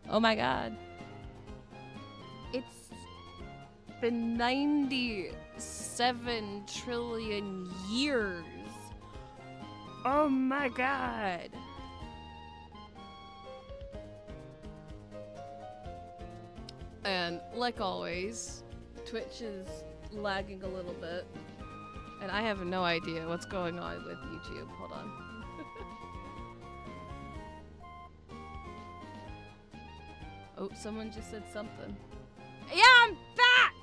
Oh my god. It's been 97 trillion years. Oh my god. And like always, Twitch is lagging a little bit. And I have no idea what's going on with YouTube. Hold on. Oh, someone just said something. Yeah, I'm back!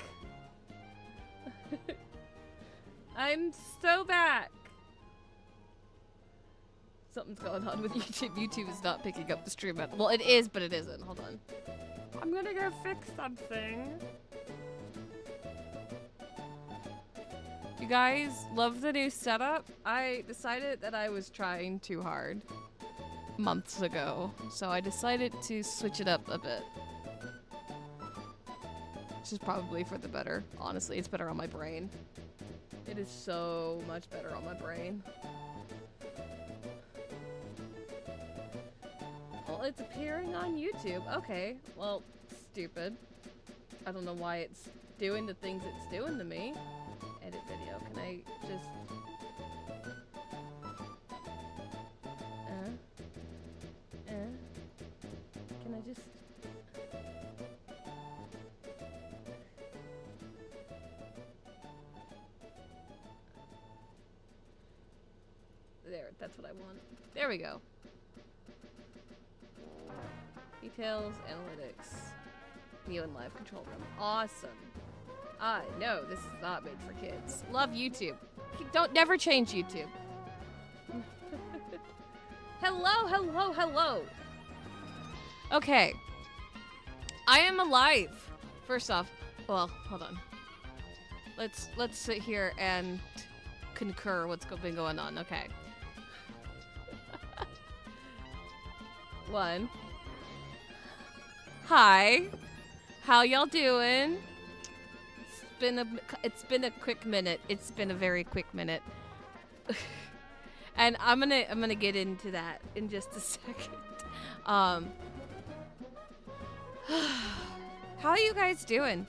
I'm so back. Something's going on with YouTube. YouTube is not picking up the stream. Well, it is, but it isn't. Hold on. I'm gonna go fix something. You guys love the new setup? I decided that I was trying too hard months ago, so I decided to switch it up a bit. Which is probably for the better. Honestly, it's better on my brain. It is so much better on my brain. Well, it's appearing on YouTube. Okay, well, stupid. I don't know why it's doing the things it's doing to me. Edit video. Can I just... Can I just... There, that's what I want. There we go. Details, analytics. View and live control room. Awesome. No, this is not made for kids. Love YouTube. Don't never change YouTube. Hello, hello, hello. Okay. I am alive. First off, well, hold on. Let's sit here and concur what's been going on. Okay. One. Hi. How y'all doing? It's been a quick minute. It's been a very quick minute. And I'm gonna get into that in just a second. How are you guys doing?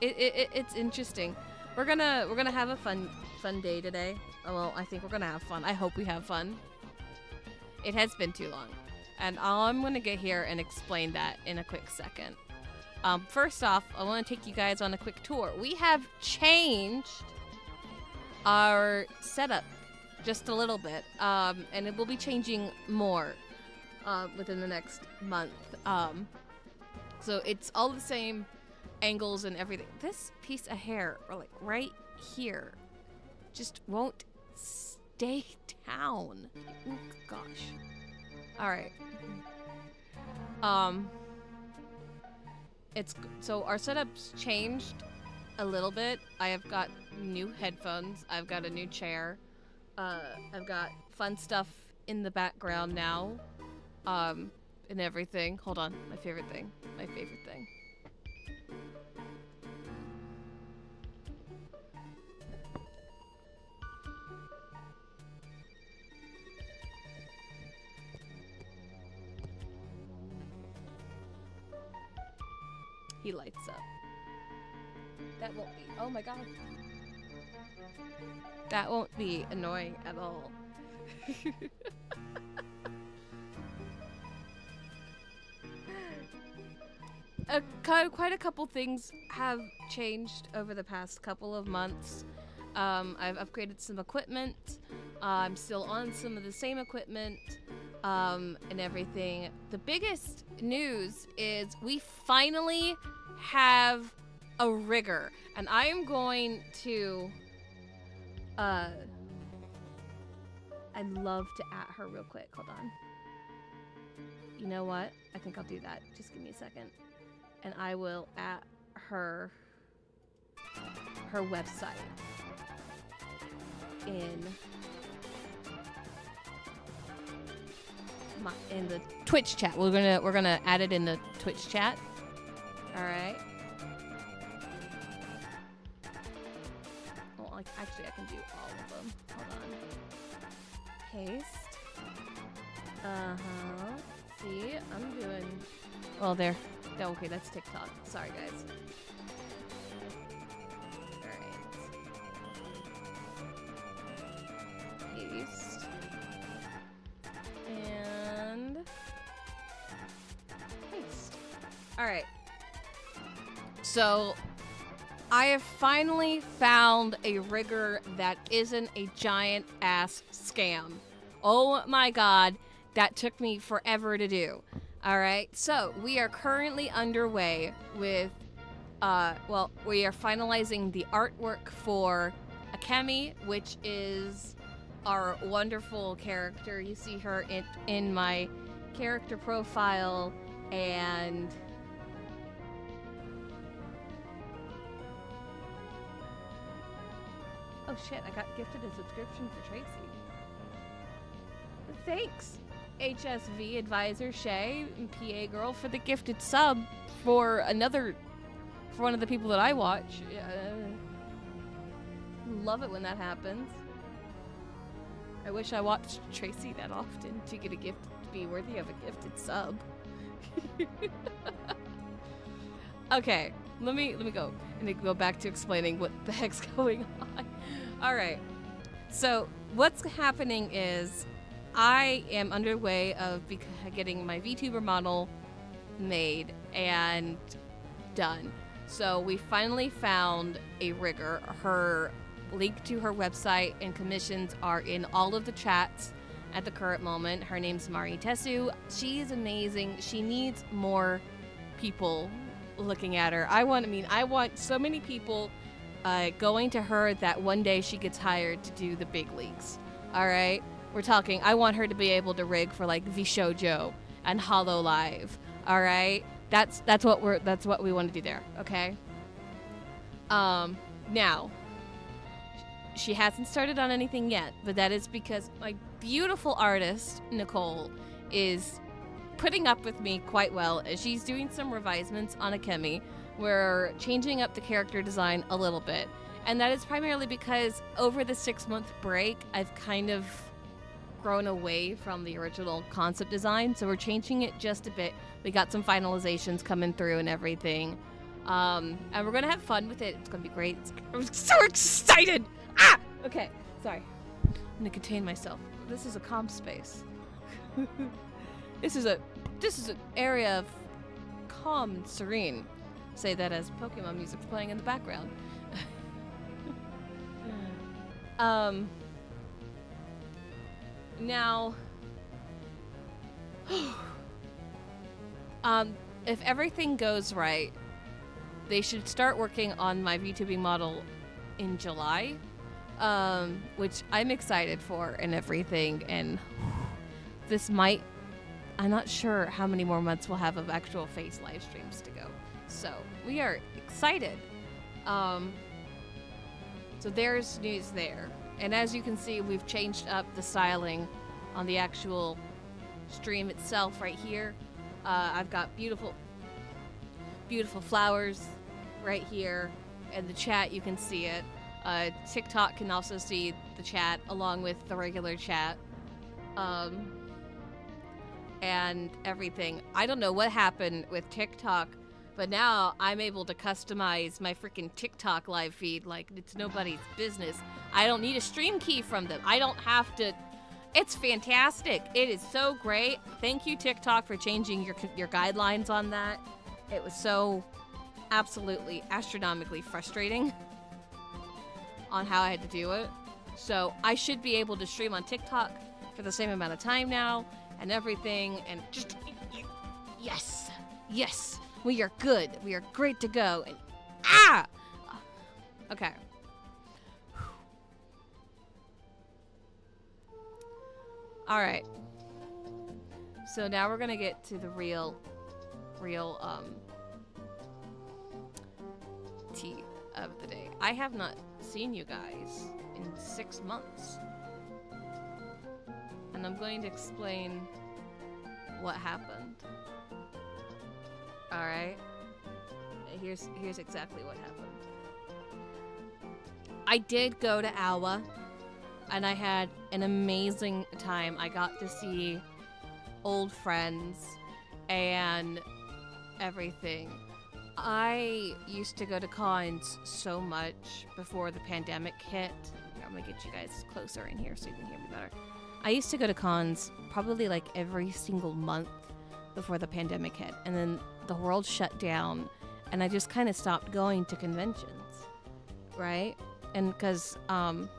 It's interesting. We're gonna have a fun day today. Oh, well, I think we're gonna have fun. I hope we have fun. It has been too long. And I'm gonna get here and explain that in a quick second. First off, I want to take you guys on a quick tour. We have changed our setup just a little bit, and it will be changing more within the next month. So it's all the same angles and everything. This piece of hair, or like right here, just won't stay down. Oh, gosh. All right. So our setup's changed a little bit. I have got new headphones. I've got a new chair. I've got fun stuff in the background now. And everything. Hold on. My favorite thing. He lights up. That won't be... Oh my god. That won't be annoying at all. Quite a couple things have changed over the past couple of months. I've upgraded some equipment. I'm still on some of the same equipment. And everything. The biggest news is we finally have a rigger, and I am going to I'd love to at her real quick. Hold on. You know what? I think I'll do that. Just give me a second. And I will at her website in the Twitch chat. We're gonna add it in the Twitch chat. All right. Well, actually, I can do all of them. Hold on. Paste. see, I'm doing... Well, there. Okay, that's TikTok. Sorry, guys. Alright. Paste. And... paste. Alright. So, I have finally found a rigger that isn't a giant ass scam. Oh my god, that took me forever to do. Alright, so we are currently underway with, we are finalizing the artwork for Akemi, which is our wonderful character. You see her in my character profile, and... oh shit, I got gifted a subscription for Tracy. Thanks, HSV Advisor Shay and PA Girl, for the gifted sub for one of the people that I watch. Love it when that happens. I wish I watched Tracy that often to get a gift, to be worthy of a gifted sub. Okay, let me go. I need to go back to explaining what the heck's going on. All right. So what's happening is I am underway of getting my VTuber model made and done. So we finally found a rigger. Her link to her website and commissions are in all of the chats at the current moment. Her name's Mari Tesu. She's amazing. She needs more people looking at her. I want so many people going to her that one day she gets hired to do the big leagues. All right, we're talking. I want her to be able to rig for like VShojo and Hollow Live. All right, that's what we want to do there. Okay. Now, she hasn't started on anything yet, but that is because my beautiful artist Nicole is putting up with me quite well as she's doing some revisements on Akemi. We're changing up the character design a little bit, and that is primarily because over the 6-month break, I've kind of grown away from the original concept design, so we're changing it just a bit. We got some finalizations coming through and everything, and we're gonna have fun with it. It's gonna be great. I'm so excited! Ah! Okay, sorry. I'm gonna contain myself. This is a calm space. This is an area of calm and serene. Say that as Pokemon music's playing in the background. Now, if everything goes right, they should start working on my VTubing model in July, which I'm excited for and everything, and this might... I'm not sure how many more months we'll have of actual face live streams to go. So, we are excited. So there's news there. And as you can see, we've changed up the styling on the actual stream itself right here. I've got beautiful flowers right here. In the chat, you can see it. TikTok can also see the chat along with the regular chat. And everything. I don't know what happened with TikTok, but now I'm able to customize my freaking TikTok live feed like it's nobody's business. I don't need a stream key from them. I don't have to. It's fantastic. It is so great. Thank you, TikTok, for changing your guidelines on that. It was so absolutely astronomically frustrating on how I had to do it. So I should be able to stream on TikTok for the same amount of time now and everything, and just yes, we are good. We are great to go. And okay. All right. So now we're gonna get to the real tea of the day. I have not seen you guys in 6 months. And I'm going to explain what happened. Alright. Here's exactly what happened. I did go to Awa, and I had an amazing time. I got to see old friends and everything. I used to go to cons so much before the pandemic hit. Here, I'm gonna get you guys closer in here so you can hear me better. I used to go to cons probably like every single month before the pandemic hit, and then the world shut down, and I just kind of stopped going to conventions, right? And because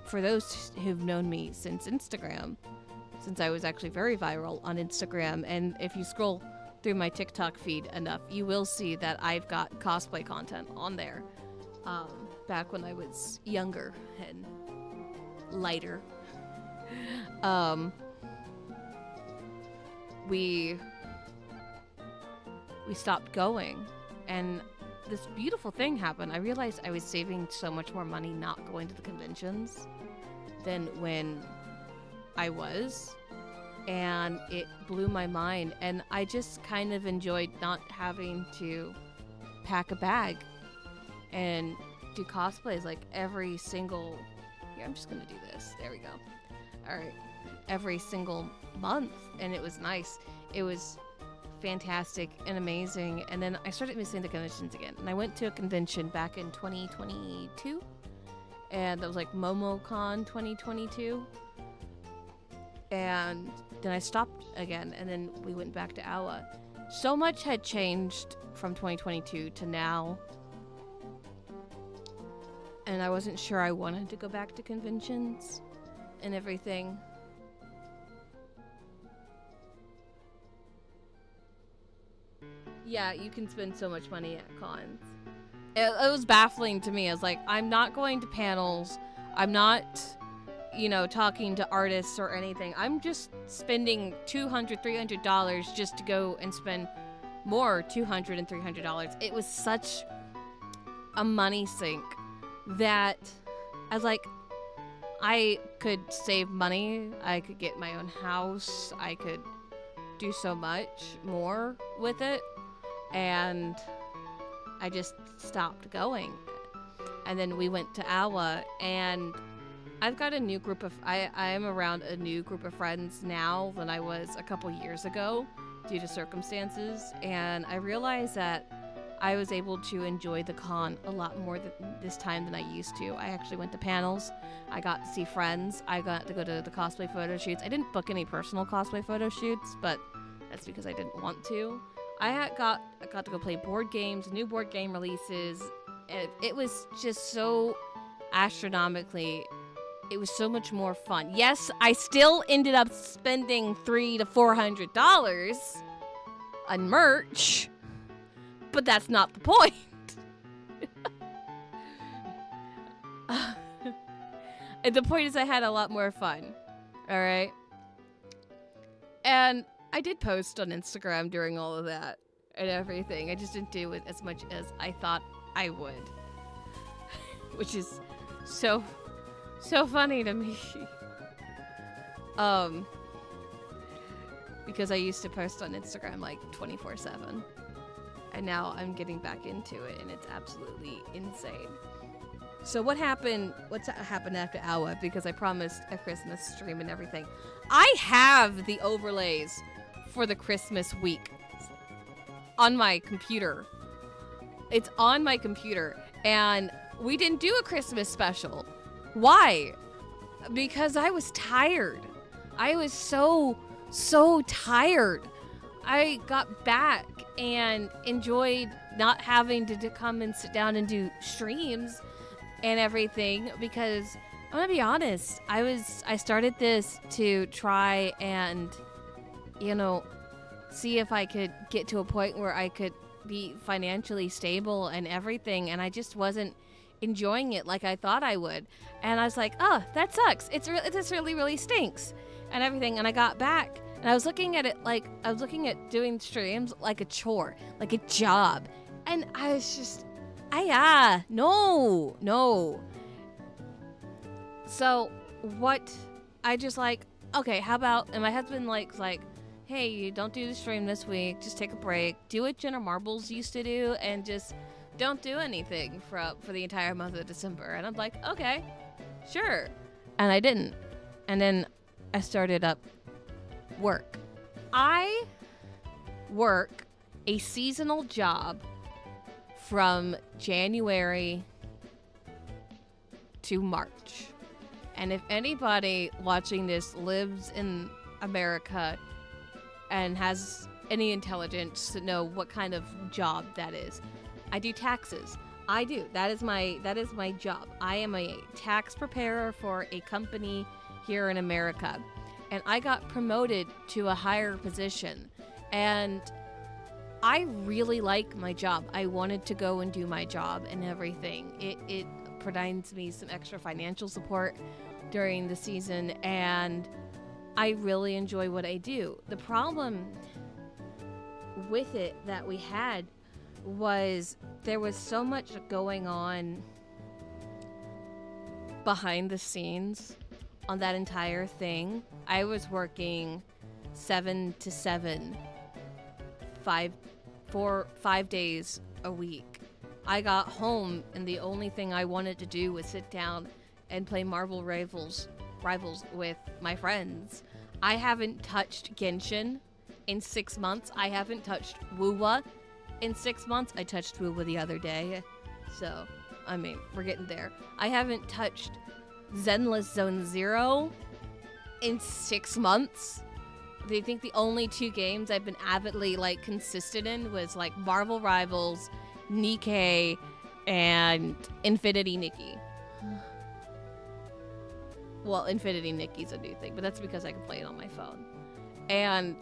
for those who've known me since Instagram, since I was actually very viral on Instagram, and if you scroll through my TikTok feed enough, you will see that I've got cosplay content on there. Back when I was younger and lighter. We stopped going, and this beautiful thing happened. I realized I was saving so much more money not going to the conventions than when I was, and it blew my mind, and I just kind of enjoyed not having to pack a bag and do cosplays like every single... Here, I'm just gonna do this. There we go. All right. Every single month, and it was nice. It was fantastic and amazing. And then I started missing the conventions again, and I went to a convention back in 2022, and that was like MomoCon 2022, and then I stopped again, and then we went back to AWA. So much had changed from 2022 to now, and I wasn't sure I wanted to go back to conventions and everything. Yeah, you can spend so much money at cons. It was baffling to me. I was like, I'm not going to panels. I'm not, talking to artists or anything. I'm just spending $200, $300 just to go and spend more $200 and $300. It was such a money sink that I was like, I could save money. I could get my own house. I could do so much more with it. And I just stopped going. And then we went to AWA, and I've got a new group of... I am around a new group of friends now than I was a couple years ago due to circumstances. And I realized that I was able to enjoy the con a lot more this time than I used to. I actually went to panels. I got to see friends. I got to go to the cosplay photo shoots. I didn't book any personal cosplay photo shoots, but that's because I didn't want to. I got to go play board games, new board game releases. It was just so astronomically, it was so much more fun. Yes, I still ended up spending $300 to $400 on merch, but that's not the point. The point is I had a lot more fun. All right. And I did post on Instagram during all of that and everything. I just didn't do it as much as I thought I would. Which is so funny to me. Because I used to post on Instagram like 24/7. And now I'm getting back into it, and it's absolutely insane. So what's happened after AWA? Because I promised a Christmas stream and everything. I have the overlays for the Christmas week on my computer. It's on my computer, and we didn't do a Christmas special. Why? Because I was tired. I was so tired. I got back and enjoyed not having to come and sit down and do streams and everything, because I'm gonna be honest, I started this to try and see if I could get to a point where I could be financially stable and everything, and I just wasn't enjoying it like I thought I would. And I was like, oh, that sucks. This really stinks and everything. And I got back, and I was looking at it like I was looking at doing streams like a chore, like a job. And I was just, no. So what I just like, okay, how about, and my husband like, hey, you don't do the stream this week, just take a break, do what Jenna Marbles used to do, and just don't do anything for the entire month of December. And I'm like, okay, sure. And I didn't. And then I started up work. I work a seasonal job from January to March. And if anybody watching this lives in America and has any intelligence to know what kind of job that is, I do taxes. I do. That is my job. I am a tax preparer for a company here in America. And I got promoted to a higher position. And I really like my job. I wanted to go and do my job and everything. It provides me some extra financial support during the season, and I really enjoy what I do. The problem with it that we had was there was so much going on behind the scenes on that entire thing. I was working 7 to 7, 5 days a week. I got home and the only thing I wanted to do was sit down and play Marvel Rivals with my friends. I haven't touched Genshin in 6 months. I haven't touched WoWa in 6 months. I touched WoWa the other day. So, I mean, we're getting there. I haven't touched Zenless Zone Zero in 6 months. They think the only 2 games I've been avidly, like, consistent in was, like, Marvel Rivals, Nikke, and Infinity Nikki. Well, Infinity Nikki's a new thing, but that's because I can play it on my phone. And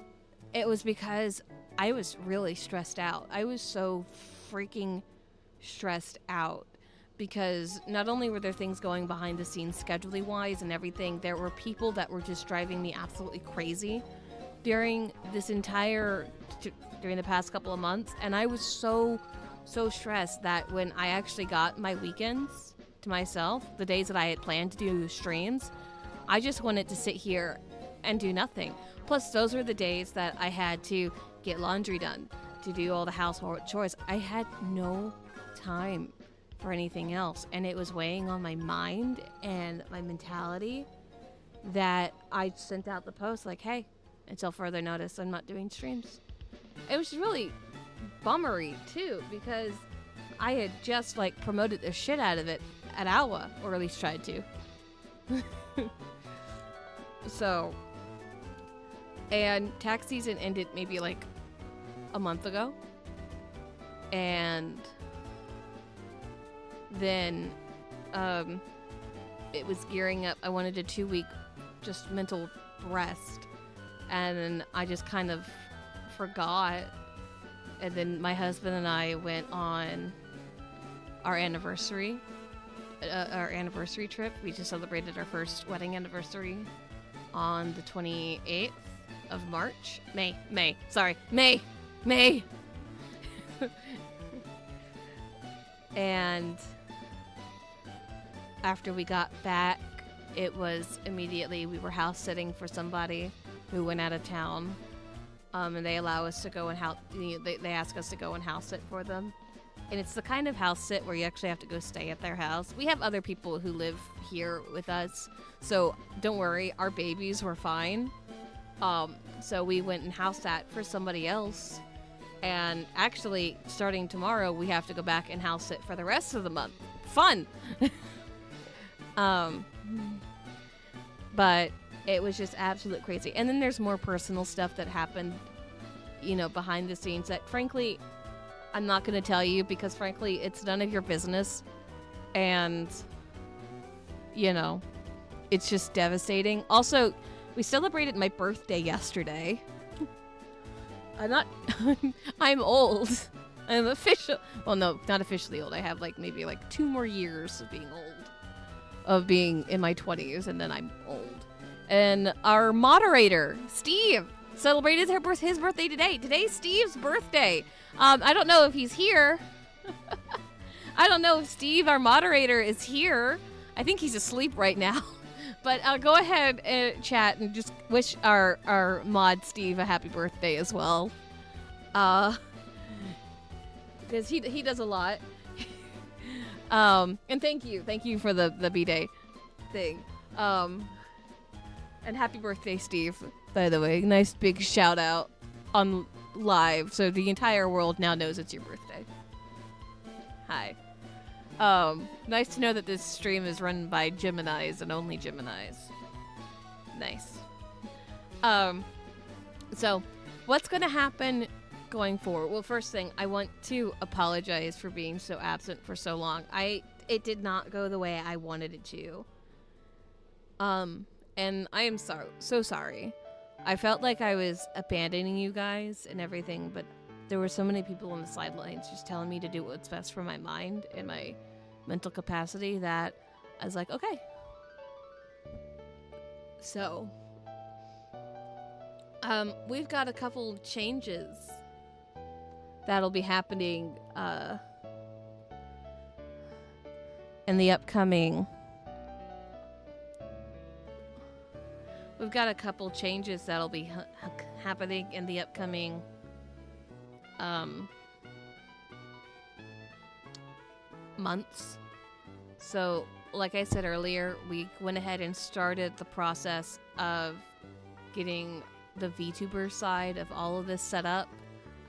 it was because I was really stressed out. I was so freaking stressed out because not only were there things going behind the scenes scheduling wise and everything, there were people that were just driving me absolutely crazy during the past couple of months. And I was so stressed that when I actually got my weekends to myself, the days that I had planned to do streams, I just wanted to sit here and do nothing. Plus, those were the days that I had to get laundry done, to do all the household chores. I had no time for anything else, and it was weighing on my mind and my mentality that I sent out the post like, hey, until further notice, I'm not doing streams. It was really bummery too, because I had just like promoted the shit out of it at Awa, or at least tried to. So, and tax season ended maybe like a month ago, and then it was gearing up. I wanted a 2-week just mental rest, and then I just kind of forgot. And then my husband and I went on our anniversary trip. We just celebrated our first wedding anniversary on the 28th of March. May. And after we got back, it was immediately, we were house sitting for somebody who went out of town. And they allow us to go and they ask us to go and house sit for them. And it's the kind of house sit where you actually have to go stay at their house. We have other people who live here with us, so don't worry, our babies were fine. So we went and house sat for somebody else. And actually, starting tomorrow, we have to go back and house sit for the rest of the month. Fun! But it was just absolute crazy. And then there's more personal stuff that happened, behind the scenes that, frankly, I'm not going to tell you because, frankly, it's none of your business. And, it's just devastating. Also, we celebrated my birthday yesterday. I'm old. I'm well, no, not officially old. I have maybe 2 more years of being old. Of being in my 20s, and then I'm old. And our moderator, Steve, celebrated his birthday today. Today's Steve's birthday. I don't know if he's here. I don't know if Steve, our moderator, is here. I think he's asleep right now. But I'll go ahead and chat and just wish our mod Steve a happy birthday as well. Because he does a lot. And thank you for the B-Day thing. And happy birthday, Steve, by the way. Nice big shout out on live, so the entire world now knows it's your birthday. Hi. Nice to know that this stream is run by Geminis and only Geminis. Nice. So, what's gonna happen going forward? Well, first thing, I want to apologize for being so absent for so long. It did not go the way I wanted it to. And I am so sorry. I felt like I was abandoning you guys and everything, but there were so many people on the sidelines just telling me to do what's best for my mind and my mental capacity that I was like, okay. So, we've got a couple changes that'll be happening, in the upcoming... We've got a couple changes that'll be happening in the upcoming months. So, like I said earlier, we went ahead and started the process of getting the VTuber side of all of this set up.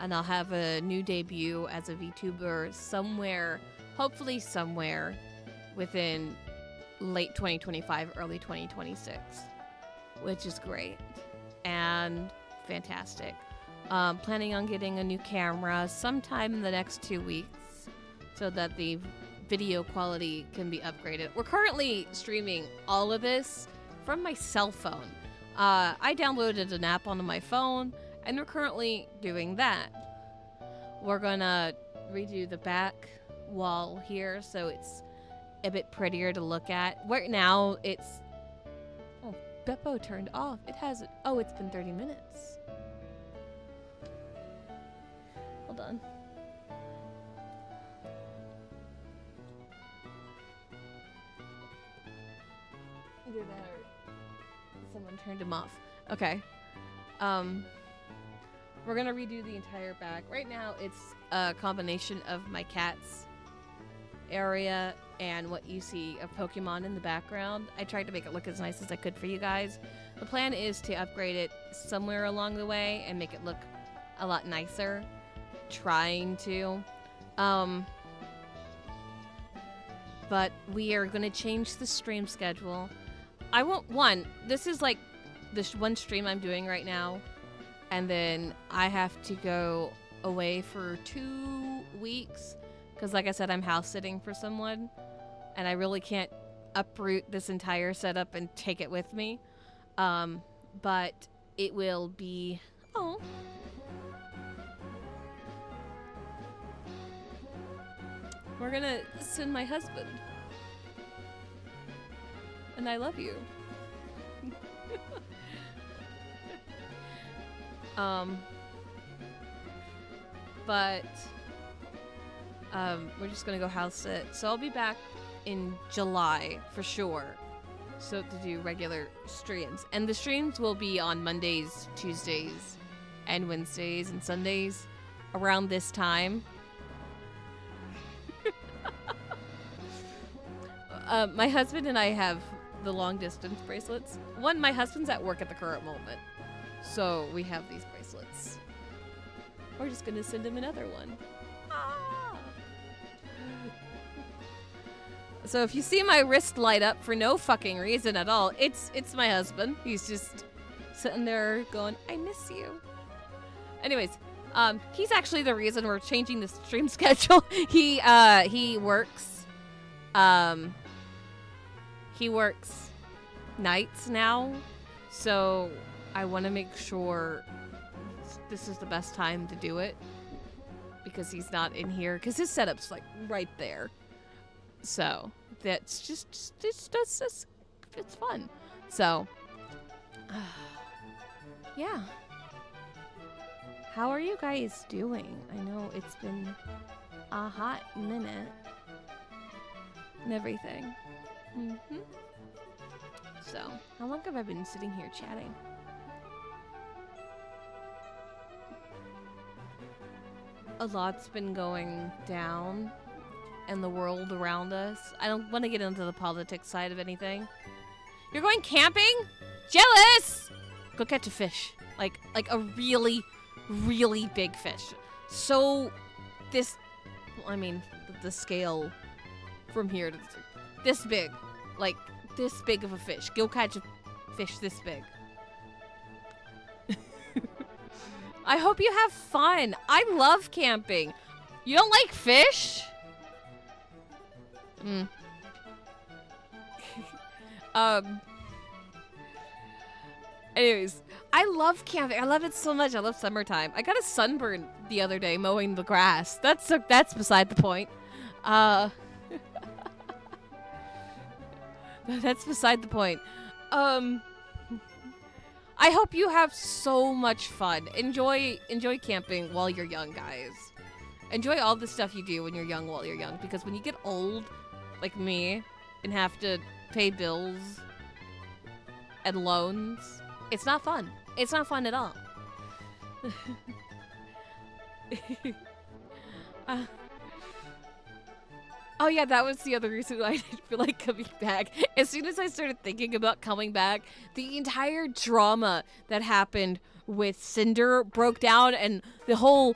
And I'll have a new debut as a VTuber somewhere, hopefully somewhere within late 2025, early 2026. Which is great and fantastic. Planning on getting a new camera sometime in the next 2 weeks so that the video quality can be upgraded. We're currently streaming all of this from my cell phone. I downloaded an app onto my phone and we're currently doing that. We're gonna redo the back wall here so it's a bit prettier to look at. Right now it's... Beppo turned off. It hasn't. Oh, it's been 30 minutes. Hold on. Either that or someone turned him off. Okay. We're gonna redo the entire back. Right now, it's a combination of my cat's area and what you see of Pokemon in the background. I tried to make it look as nice as I could for you guys. The plan is to upgrade it somewhere along the way and make it look a lot nicer. Trying to. But we are going to change the stream schedule. I want this is like this one stream I'm doing right now. And then I have to go away for 2 weeks. Because like I said, I'm house sitting for someone. And I really can't uproot this entire setup and take it with me. But it will be... Oh. We're gonna send my husband. And I love you. But we're just gonna go house sit. So I'll be back in July for sure. So to do regular streams. And the streams will be on Mondays, Tuesdays, and Wednesdays and Sundays around this time. My husband and I have the long distance bracelets. My husband's at work at the current moment. So we have these bracelets. We're just gonna send him another one. Ah! So if you see my wrist light up for no fucking reason at all, it's my husband. He's just sitting there going, I miss you. Anyways, he's actually the reason we're changing the stream schedule. He works nights now, so I want to make sure this is the best time to do it because he's not in here because his setup's like right there. So that's it's fun. So yeah. How are you guys doing? I know it's been a hot minute and everything. So, how long have I been sitting here chatting? A lot's been going down in the world around us. I don't want to get into the politics side of anything. You're going camping? Jealous! Go catch a fish. Like a really, really big fish. So this, I mean, the scale from here to this big. Like this big of a fish. Go catch a fish this big. I hope you have fun. I love camping. You don't like fish? Anyways, I love camping. I love it so much. I love summertime. I got a sunburn the other day mowing the grass. That's beside the point. That's beside the point. I hope you have so much fun. Enjoy camping while you're young, guys. Enjoy all the stuff you do when you're young while you're young, because when you get old, like me, and have to pay bills and loans, it's not fun. It's not fun at all. Oh yeah, that was the other reason why I didn't feel like coming back. As soon as I started thinking about coming back, the entire drama that happened with Cinder broke down, and the whole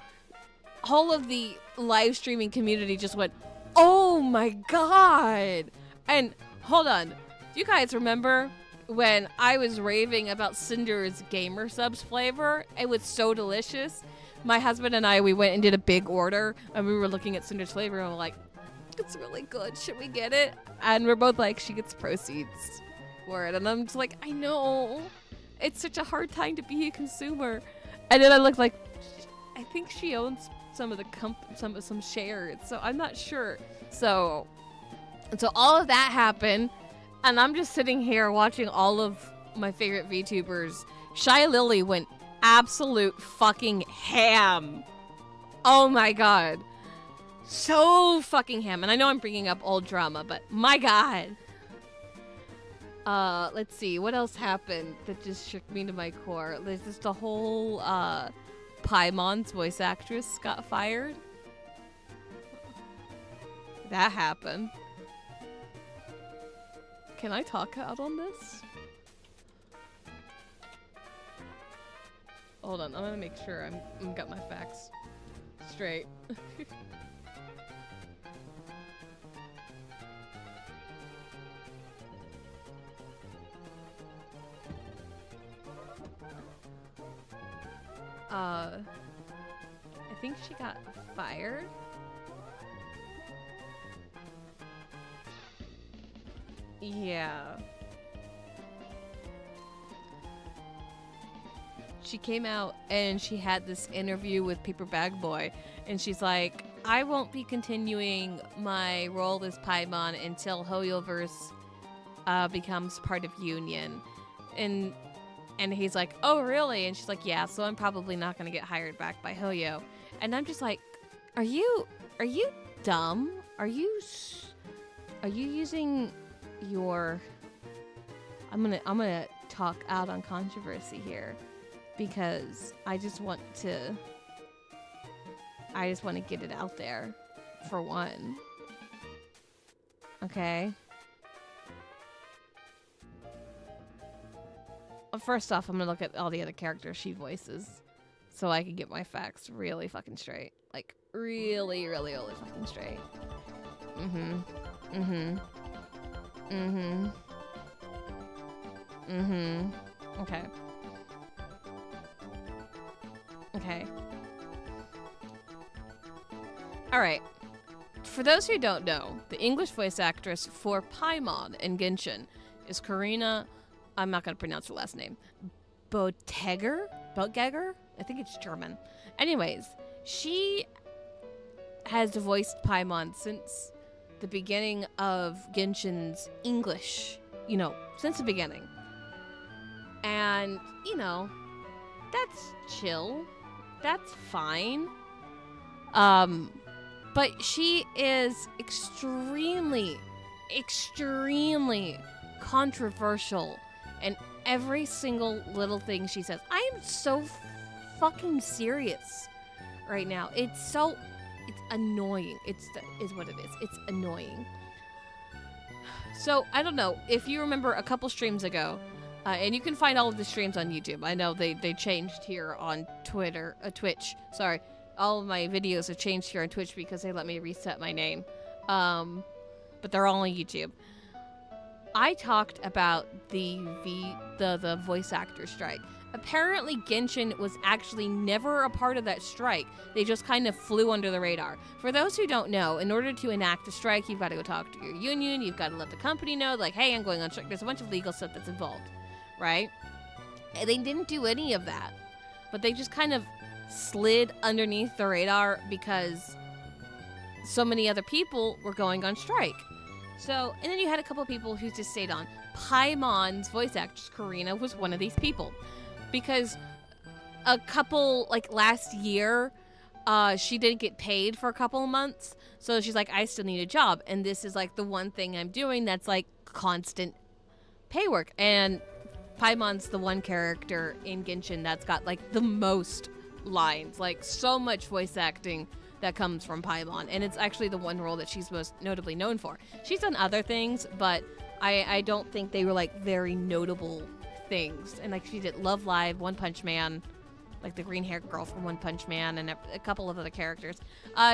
of the live streaming community just went, oh my god. And hold on, do you guys remember when I was raving about Cinder's Gamer Subs flavor? It was so delicious. My husband and I, we went and did a big order, and we were looking at Cinder's flavor, and we're like, it's really good. Should we get it? And we're both like, she gets proceeds for it. And I'm just like, I know. It's such a hard time to be a consumer. And then I looked like, I think she owns some of the some shares, so I'm not sure. So all of that happened, and I'm just sitting here watching all of my favorite VTubers. Shy Lily went absolute fucking ham. Oh my god. So fucking ham. And I know I'm bringing up old drama, but my god. Let's see. What else happened that just shook me to my core? There's just the whole, Paimon's voice actress got fired. That happened. Can I talk out on this? Hold on. I'm gonna make sure I'm got my facts straight. I think she got fired. Yeah. She came out and she had this interview with Paper Bag Boy, and she's like, I won't be continuing my role as Paimon until Hoyoverse becomes part of Union. And he's like, oh, really? And she's like, yeah, so I'm probably not going to get hired back by Hoyo. And I'm just like, are you dumb? Are you using your... I'm gonna talk out on controversy here, because I just want to get it out there, for one. Okay? First off, I'm gonna look at all the other characters she voices, so I can get my facts really fucking straight. Like, really, really, really fucking straight. Okay. Okay. Alright. For those who don't know, the English voice actress for Paimon in Genshin is Karina... I'm not going to pronounce her last name. Botegger? I think it's German. Anyways, she has voiced Paimon since the beginning of Genshin's English. You know, since the beginning. And, you know, that's chill. That's fine. But she is extremely controversial. And every single little thing she says, I am so fucking serious right now. It's annoying. Is what it is. It's annoying. So, I don't know. If you remember a couple streams ago, And you can find all of the streams on YouTube. I know they changed here on Twitch. Sorry. All of my videos have changed here on Twitch because they let me reset my name. But they're all on YouTube. I talked about the voice actor strike. Apparently, Genshin was actually never a part of that strike. They just kind of flew under the radar. For those who don't know, in order to enact a strike, you've got to go talk to your union. You've got to let the company know, like, hey, I'm going on strike. There's a bunch of legal stuff that's involved, right? And they didn't do any of that. But they just kind of slid underneath the radar because so many other people were going on strike. So, and then you had a couple of people who just stayed on. Paimon's voice actress, Karina, was one of these people. Because a couple, like last year, she didn't get paid for a couple of months. So she's like, I still need a job. And this is like the one thing I'm doing that's like constant pay work. And Paimon's the one character in Genshin that's got like the most lines, like so much voice acting that comes from Paimon. And it's actually the one role that she's most notably known for. She's done other things, but I don't think they were like very notable things. And like she did Love Live, One Punch Man, like the green haired girl from One Punch Man, and a couple of other characters.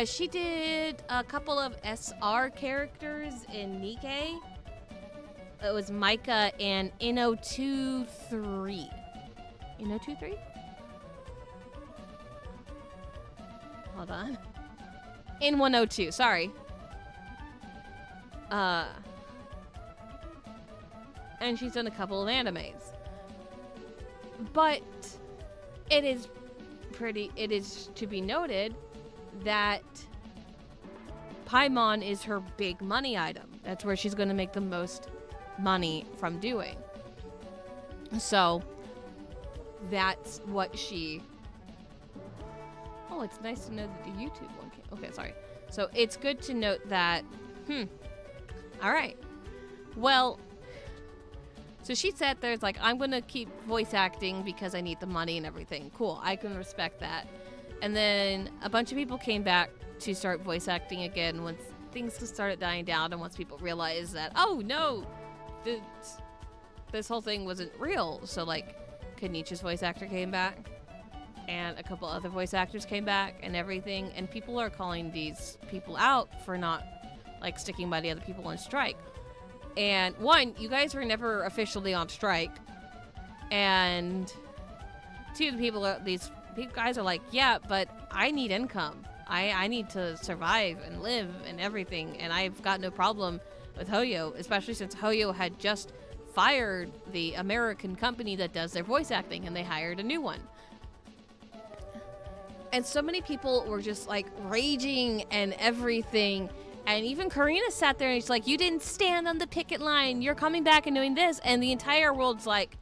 She did a couple of SR characters in Nikkei. It was Micah and Ino23. Ino23? Hold on. In 102, sorry. And she's done a couple of animes. But it is to be noted that Paimon is her big money item. That's where she's going to make the most money from doing. So that's what she... Oh, it's nice to know that the YouTube one came. Okay, sorry. So it's good to note that... All right. Well... So she sat there, it's like, I'm going to keep voice acting because I need the money and everything. Cool, I can respect that. And then a bunch of people came back to start voice acting again once things started dying down and once people realized that, oh, no, this whole thing wasn't real. So, like, Kenichi's voice actor came back and a couple other voice actors came back and everything. And people are calling these people out for not, like, sticking by the other people on strike. And one, you guys were never officially on strike. And two, these guys are like, yeah, but I need income. I need to survive and live and everything. And I've got no problem with Hoyo, especially since Hoyo had just fired the American company that does their voice acting and they hired a new one. And so many people were just like raging and everything. And even Karina sat there and she's like, you didn't stand on the picket line. You're coming back and doing this. And the entire world's like,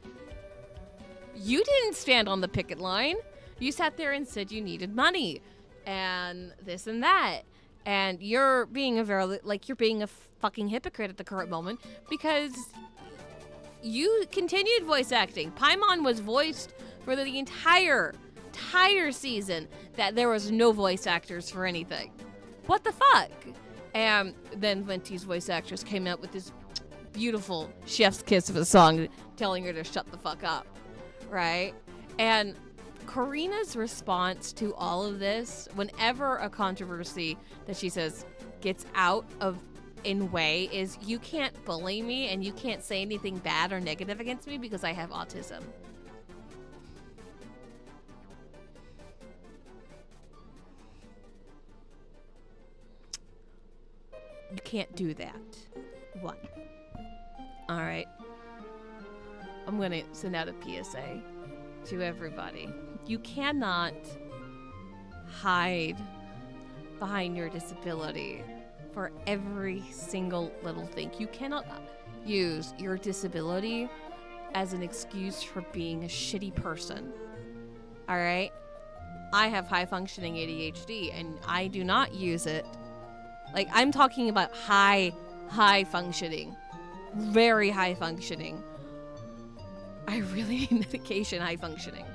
you didn't stand on the picket line. You sat there and said you needed money and this and that. And you're being you're being a fucking hypocrite at the current moment because you continued voice acting. Paimon was voiced for the entire season that there was no voice actors for anything. What the fuck? And then Venti's voice actress came out with this beautiful chef's kiss of a song telling her to shut the fuck up, right? And Karina's response to all of this, whenever a controversy that she says gets out of in way, is you can't bully me and you can't say anything bad or negative against me because I have autism. You can't do that. One. All right. I'm going to send out a PSA to everybody. You cannot hide behind your disability for every single little thing. You cannot use your disability as an excuse for being a shitty person. All right? I have high functioning ADHD and I do not use it. Like, I'm talking about high functioning. Very high functioning. I really need medication high functioning.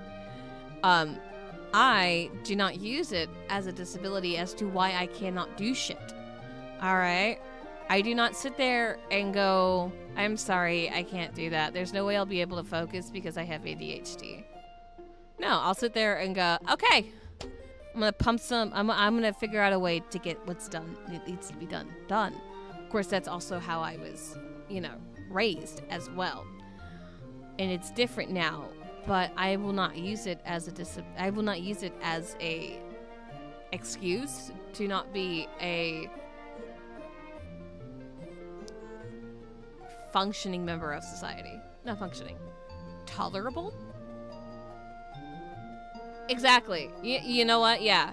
I do not use it as a disability as to why I cannot do shit. Alright? I do not sit there and go, I'm sorry, I can't do that. There's no way I'll be able to focus because I have ADHD. No, I'll sit there and go, okay, I'm going to pump some, I'm going to figure out a way to get what's done. It needs to be done. Done. Of course, that's also how I was, raised as well. And it's different now, but I will not use it as I will not use it as a excuse to not be a functioning member of society. Not functioning. Tolerable? Exactly. You know what? Yeah.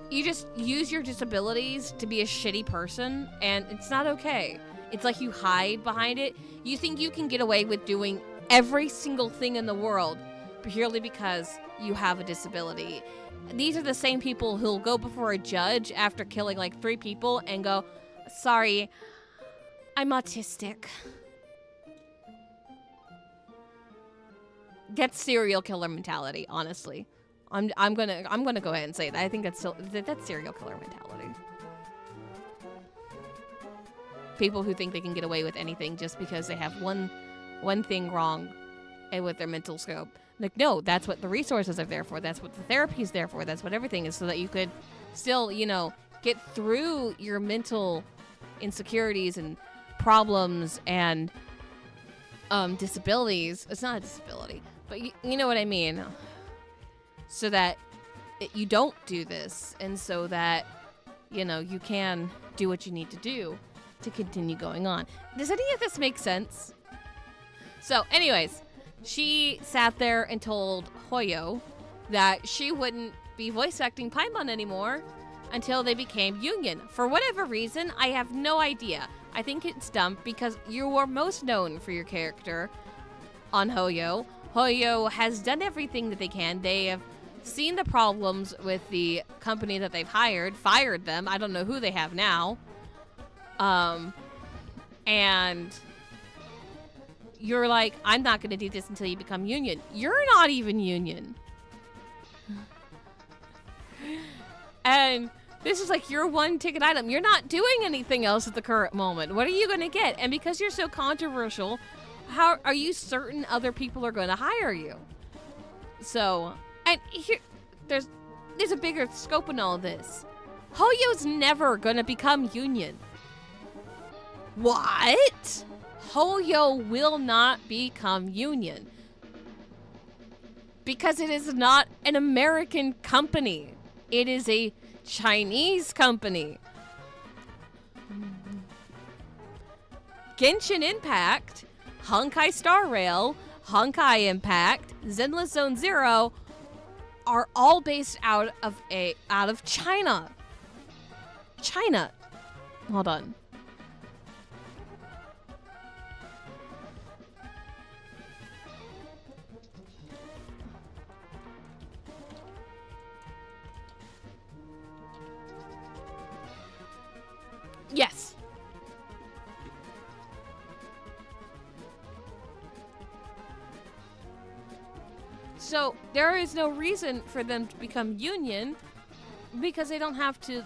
You just use your disabilities to be a shitty person, and it's not okay. It's like you hide behind it. You think you can get away with doing every single thing in the world purely because you have a disability. These are the same people who'll go before a judge after killing like 3 people and go, sorry, I'm autistic. That's serial killer mentality, honestly. I'm gonna go ahead and say that. I think that's serial killer mentality. People who think they can get away with anything just because they have one thing wrong and with their mental scope. Like, no, that's what the resources are there for. That's what the therapy is there for. That's what everything is, so that you could still, get through your mental insecurities and problems and disabilities. It's not a disability, but you know what I mean. So that you don't do this, and so that, you can do what you need to do to continue going on. Does any of this make sense? So, anyways, she sat there and told Hoyo that she wouldn't be voice acting Paimon anymore until they became union. For whatever reason, I have no idea. I think it's dumb because you are most known for your character on Hoyo. Hoyo has done everything that they can. They have seen the problems with the company that they've fired them. I don't know who they have now. And you're like, I'm not going to do this until you become union. You're not even union. And this is like your one ticket item. You're not doing anything else at the current moment. What are you going to get? And because you're so controversial, how are you certain other people are going to hire you? So, and here, there's a bigger scope in all this. Hoyo's never going to become union. What? Hoyo will not become union because it is not an American company. It is a Chinese company. Genshin Impact, Honkai Star Rail, Honkai Impact, Zenless Zone Zero are all based out of China. China. Hold on. Yes. So there is no reason for them to become union because they don't have to,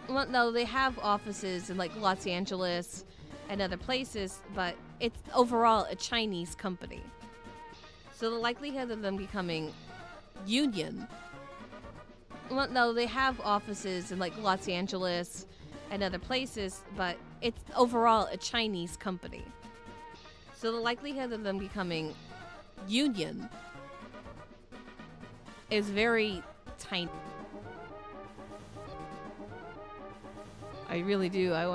Well, no, they have offices in like Los Angeles and other places, but it's overall a Chinese company. So the likelihood of them becoming union. Well, no, they have offices in like Los Angeles and other places, but it's overall a Chinese company. So the likelihood of them becoming union is very tiny. I really do. I wonder.